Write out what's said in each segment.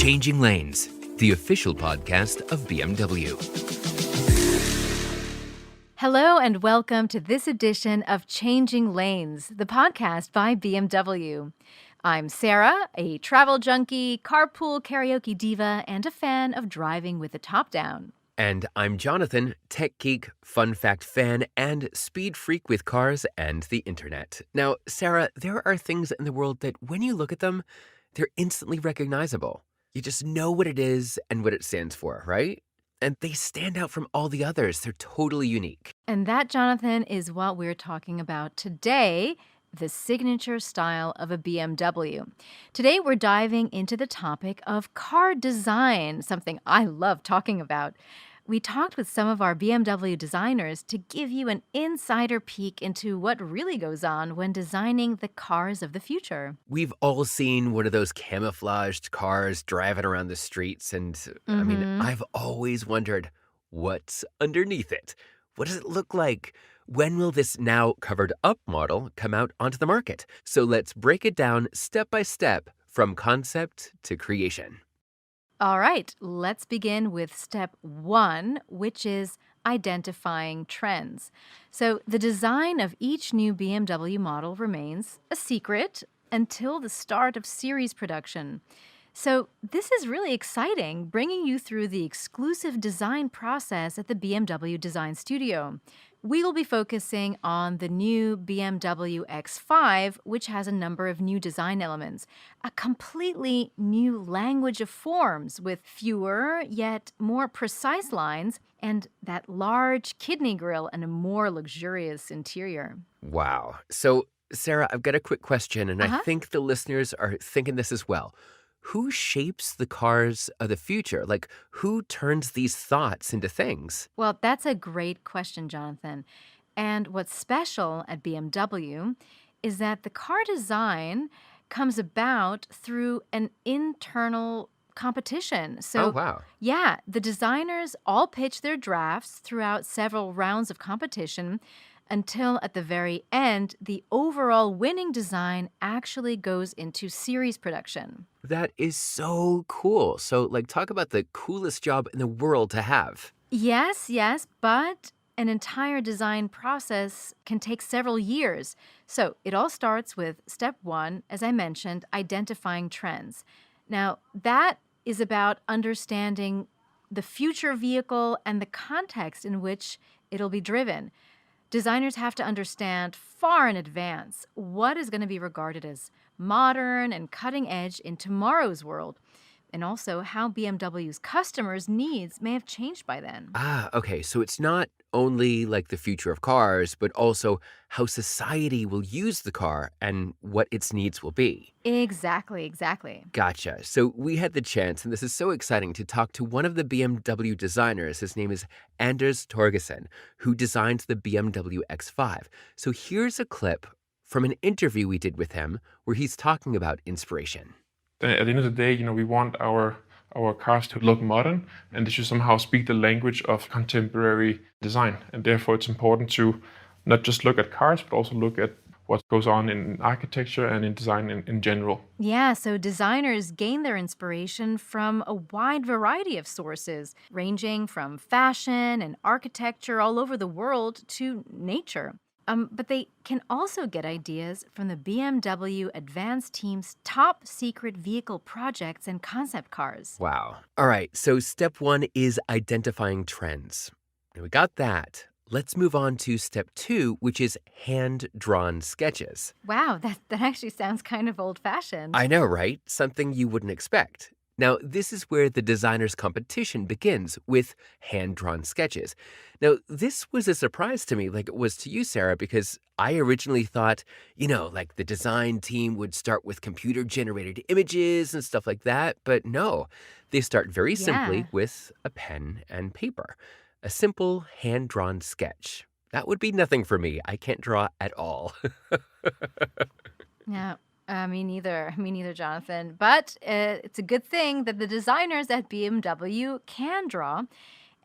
Changing Lanes, the official podcast of BMW. Hello and welcome to this edition of Changing Lanes, the podcast by BMW. I'm Sarah, a travel junkie, carpool karaoke diva, and a fan of driving with the top down. And I'm Jonathan, tech geek, fun fact fan, and speed freak with cars and the internet. Now, Sarah, there are things in the world that when you look at them, they're instantly recognizable. You just know what it is and what it stands for, right? And they stand out from all the others. They're totally unique. And that, Jonathan, is what we're talking about today, the signature style of a BMW. Today, we're diving into the topic of car design, something I love talking about. We talked with some of our BMW designers to give you an insider peek into what really goes on when designing the cars of the future. We've all seen one of those camouflaged cars driving around the streets, and I've always wondered what's underneath it. What does it look like? When will this now covered up model come out onto the market? So let's break it down step by step from concept to creation. All right, let's begin with step one, which is identifying trends. So, the design of each new BMW model remains a secret until the start of series production. So, this is really exciting, bringing you through the exclusive design process at the BMW Design Studio. We will be focusing on the new BMW X5, which has a number of new design elements, a completely new language of forms with fewer yet more precise lines, and that large kidney grille and a more luxurious interior. Wow. So, Sarah, I've got a quick question, and I Uh-huh. think the listeners are thinking this as well. Who shapes the cars of the future? Like, who turns these thoughts into things? Well, that's a great question, Jonathan. And what's special at BMW is that the car design comes about through an internal competition. Oh, So, wow. yeah, the designers all pitch their drafts throughout several rounds of competition until at the very end, the overall winning design actually goes into series production. That is so cool. So, like, talk about the coolest job in the world to have. Yes, but an entire design process can take several years. So it all starts with step one, as I mentioned, identifying trends. Now, that is about understanding the future vehicle and the context in which it'll be driven. Designers have to understand far in advance what is going to be regarded as modern and cutting edge in tomorrow's world, and also how BMW's customers' needs may have changed by then. Ah, okay. So it's not only like the future of cars, but also how society will use the car and what its needs will be. Exactly. Gotcha. So we had the chance, and this is so exciting, to talk to one of the BMW designers. His name is Anders Torgersen, who designed the BMW X5. So here's a clip from an interview we did with him where he's talking about inspiration. At the end of the day, we want our cars to look modern, and they should somehow speak the language of contemporary design. And therefore, it's important to not just look at cars, but also look at what goes on in architecture and in design in general. Yeah, so designers gain their inspiration from a wide variety of sources, ranging from fashion and architecture all over the world to nature. But they can also get ideas from the BMW Advanced Team's top secret vehicle projects and concept cars. Wow. All right. So step one is identifying trends. Now we got that. Let's move on to step two, which is hand-drawn sketches. Wow, that actually sounds kind of old-fashioned. I know, right? Something you wouldn't expect. Now, this is where the designer's competition begins with hand-drawn sketches. Now, this was a surprise to me, like it was to you, Sarah, because I originally thought, like the design team would start with computer-generated images and stuff like that. But no, they start very simply Yeah. with a pen and paper. A simple hand-drawn sketch. That would be nothing for me. I can't draw at all. Yeah, me neither. Me neither, Jonathan. But it's a good thing that the designers at BMW can draw.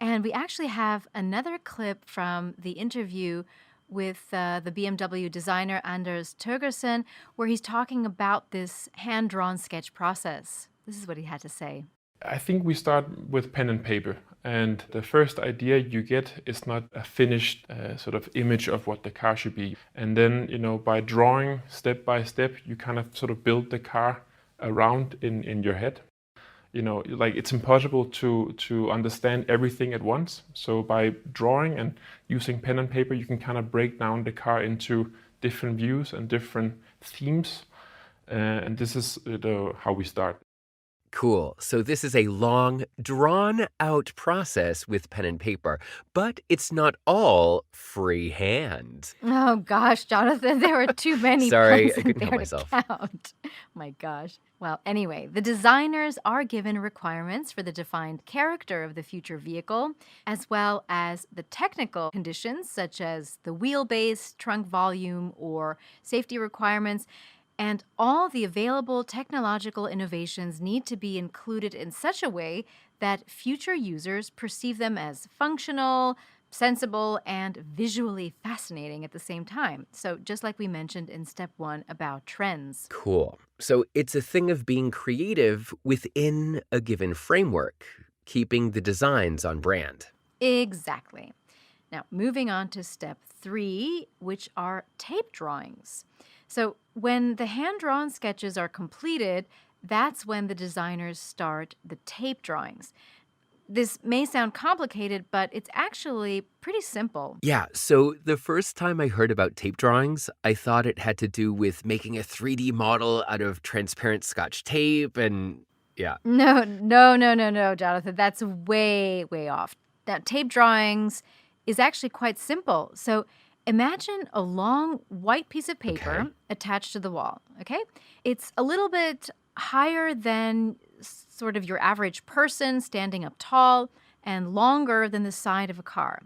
And we actually have another clip from the interview with the BMW designer Anders Torgersen, where he's talking about this hand-drawn sketch process. This is what he had to say. I think we start with pen and paper, and the first idea you get is not a finished sort of image of what the car should be. And then, by drawing step by step, you kind of sort of build the car around in your head. Like it's impossible to understand everything at once. So by drawing and using pen and paper, you can kind of break down the car into different views and different themes. And this is how we start. Cool. So this is a long, drawn-out process with pen and paper, but it's not all freehand. Oh gosh, Jonathan, there were too many Sorry, puns I in couldn't help there to myself. count. My gosh. Well, anyway, the designers are given requirements for the defined character of the future vehicle, as well as the technical conditions such as the wheelbase, trunk volume, or safety requirements. And all the available technological innovations need to be included in such a way that future users perceive them as functional, sensible, and visually fascinating at the same time. So, just like we mentioned in step 1 about trends. Cool. So it's a thing of being creative within a given framework, keeping the designs on brand. Exactly. Now, moving on to step 3, which are tape drawings. So, when the hand drawn sketches are completed, that's when the designers start the tape drawings. This may sound complicated, but it's actually pretty simple. Yeah, so the first time I heard about tape drawings, I thought it had to do with making a 3D model out of transparent scotch tape and yeah. No, no, no, no, no, Jonathan. That's way, way off. Now, tape drawings is actually quite simple. So imagine a long white piece of paper Okay. attached to the wall, okay? It's a little bit higher than sort of your average person standing up tall and longer than the side of a car.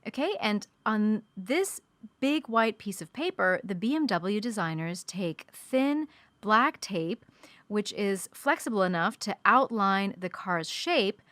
Okay, and on this big white piece of paper, the BMW designers take thin black tape, which is flexible enough to outline the car's shape,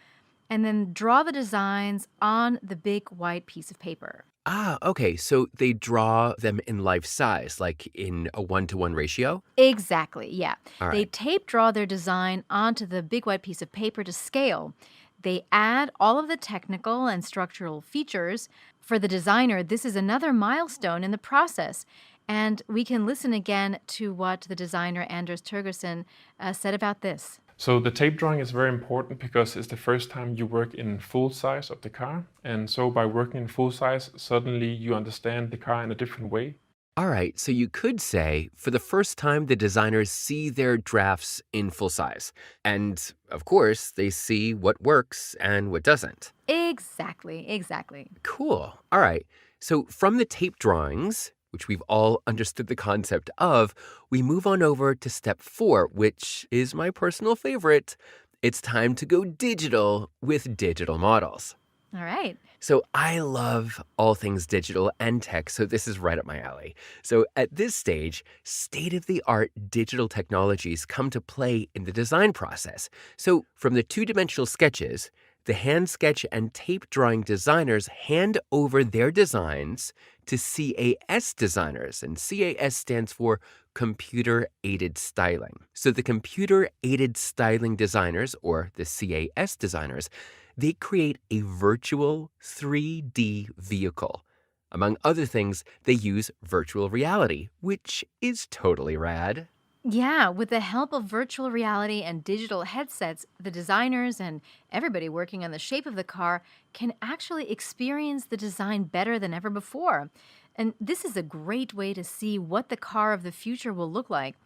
and then draw the designs on the big white piece of paper. Ah, okay. So they draw them in life size, like in a 1-to-1 ratio? Exactly, yeah. All They right. tape draw their design onto the big white piece of paper to scale. They add all of the technical and structural features. For the designer, this is another milestone in the process. And we can listen again to what the designer Anders Turgerson said about this. So the tape drawing is very important because it's the first time you work in full size of the car. And so by working in full size, suddenly you understand the car in a different way. All right. So you could say for the first time, the designers see their drafts in full size. And of course, they see what works and what doesn't. Exactly, exactly. Cool. All right. So from the tape drawings, which we've all understood the concept of, we move on over to step 4, which is my personal favorite. It's time to go digital with digital models. All right. So I love all things digital and tech, so this is right up my alley. So at this stage, state-of-the-art digital technologies come to play in the design process. So from the two-dimensional sketches, the hand sketch and tape drawing designers hand over their designs to CAS designers, and CAS stands for Computer Aided Styling. So the Computer Aided Styling designers, or the CAS designers, they create a virtual 3D vehicle. Among other things, they use virtual reality, which is totally rad. Yeah, with the help of virtual reality and digital headsets, the designers and everybody working on the shape of the car can actually experience the design better than ever before. And this is a great way to see what the car of the future will look like,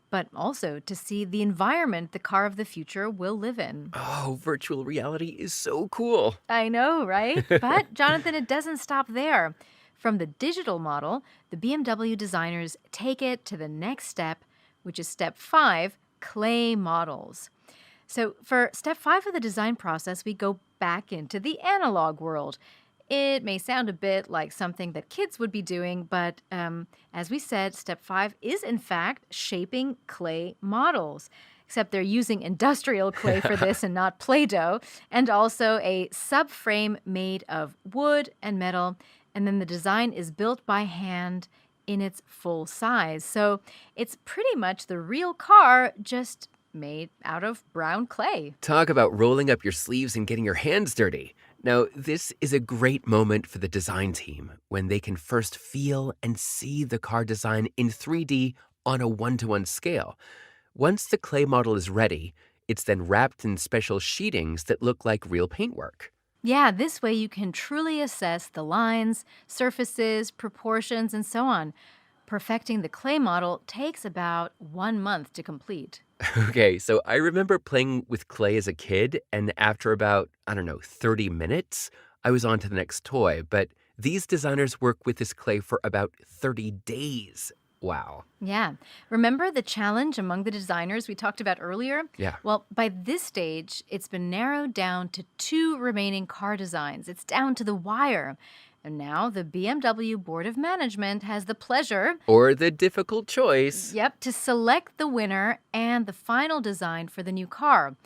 but also to see the environment the car of the future will live in. Oh, virtual reality is so cool. I know, right? But, Jonathan, it doesn't stop there. From the digital model, the BMW designers take it to the next step, which is step 5, clay models. So, for step 5 of the design process, we go back into the analog world. It may sound a bit like something that kids would be doing, but as we said, step 5 is in fact shaping clay models. Except they're using industrial clay for this and not Play Doh, and also a subframe made of wood and metal. And then the design is built by hand in its full size. So it's pretty much the real car, just made out of brown clay. Talk about rolling up your sleeves and getting your hands dirty. Now, this is a great moment for the design team when they can first feel and see the car design in 3D on a one-to-one scale. Once the clay model is ready, it's then wrapped in special sheetings that look like real paintwork. Yeah, this way you can truly assess the lines, surfaces, proportions, and so on. Perfecting the clay model takes about 1 month to complete. Okay, so I remember playing with clay as a kid, and after about, I don't know, 30 minutes, I was on to the next toy. But these designers work with this clay for about 30 days. Wow. Yeah. Remember the challenge among the designers we talked about earlier? Yeah. Well, by this stage, it's been narrowed down to two remaining car designs. It's down to the wire. And now the BMW Board of Management has the pleasure, Or the difficult choice. yep, to select the winner and the final design for the new car.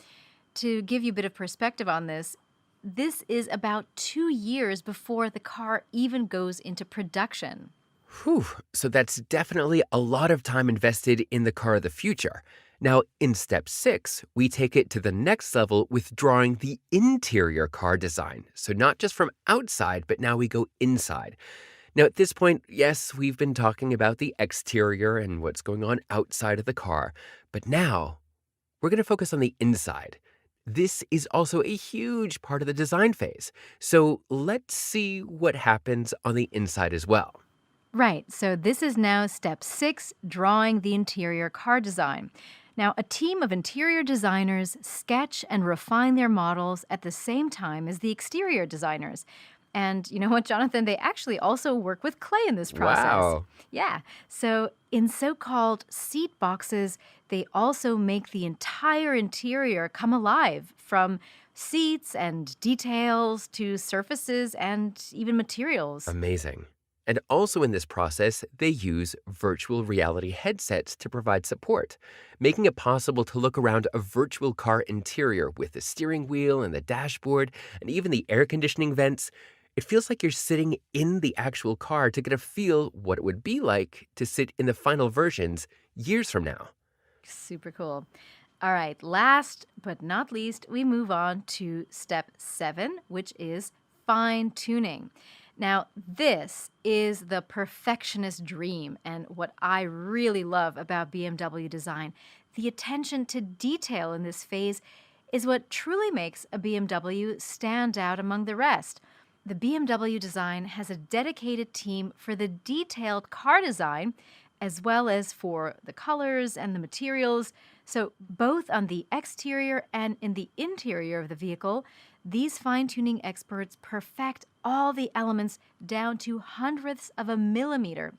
To give you a bit of perspective on this, this is about 2 years before the car even goes into production. Whew. So that's definitely a lot of time invested in the car of the future. Now, in step 6, we take it to the next level with drawing the interior car design. So not just from outside, but now we go inside. Now, at this point, yes, we've been talking about the exterior and what's going on outside of the car. But now we're going to focus on the inside. This is also a huge part of the design phase. So let's see what happens on the inside as well. Right, so this is now step 6, drawing the interior car design. Now, a team of interior designers sketch and refine their models at the same time as the exterior designers. And you know what, Jonathan? They actually also work with clay in this process. Wow. Yeah, so in so called seat boxes, they also make the entire interior come alive from seats and details to surfaces and even materials. Amazing. And also in this process, they use virtual reality headsets to provide support, making it possible to look around a virtual car interior with the steering wheel and the dashboard and even the air conditioning vents. It feels like you're sitting in the actual car to get a feel what it would be like to sit in the final versions years from now. Super cool. All right, last but not least, we move on to step 7, which is fine tuning. Now, this is the perfectionist dream, and what I really love about BMW design. The attention to detail in this phase is what truly makes a BMW stand out among the rest. The BMW design has a dedicated team for the detailed car design, as well as for the colors and the materials. So, both on the exterior and in the interior of the vehicle, these fine tuning experts perfect all the elements down to hundredths of a millimeter.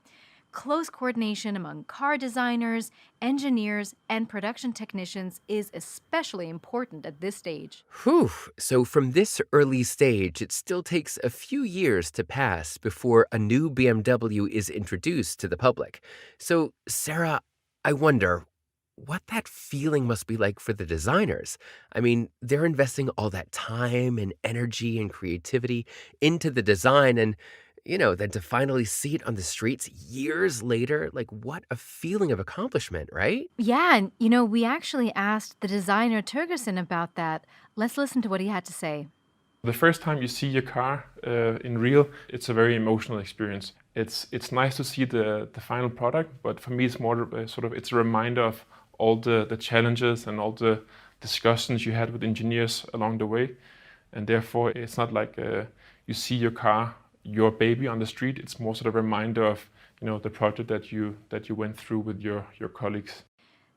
Close coordination among car designers, engineers, and production technicians is especially important at this stage. Whew. So from this early stage, it still takes a few years to pass before a new BMW is introduced to the public. So, Sarah, I wonder what that feeling must be like for the designers. I mean, they're investing all that time and energy and creativity into the design and then to finally see it on the streets years later, like what a feeling of accomplishment, right? Yeah, and we actually asked the designer Turgerson about that. Let's listen to what he had to say. The first time you see your car in real, it's a very emotional experience. It's nice to see the final product, but for me, it's more it's a reminder of all the challenges and all the discussions you had with engineers along the way, and therefore it's not like you see your car, your baby on the street. It's more sort of a reminder of the project that you went through with your colleagues.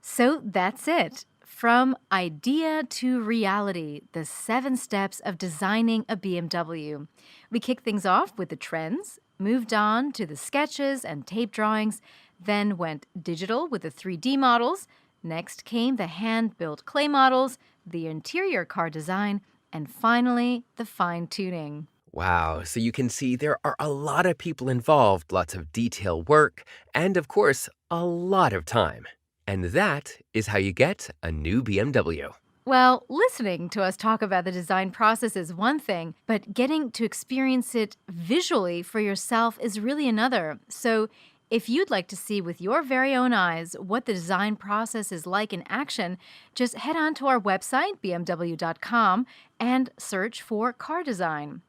So that's it. From idea to reality, the 7 steps of designing a BMW. We kicked things off with the trends, moved on to the sketches and tape drawings, then went digital with the 3D models. Next came the hand-built clay models, the interior car design, and finally, the fine-tuning. Wow, so you can see there are a lot of people involved, lots of detail work, and of course, a lot of time. And that is how you get a new BMW. Well, listening to us talk about the design process is one thing, but getting to experience it visually for yourself is really another. So, If you'd like to see with your very own eyes what the design process is like in action, just head on to our website, bmw.com, and search for car design.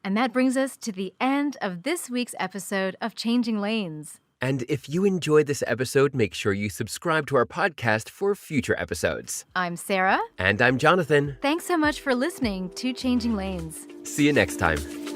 And that brings us to the end of this week's episode of Changing Lanes. And if you enjoyed this episode, make sure you subscribe to our podcast for future episodes. I'm Sarah. And I'm Jonathan. Thanks so much for listening to Changing Lanes. See you next time.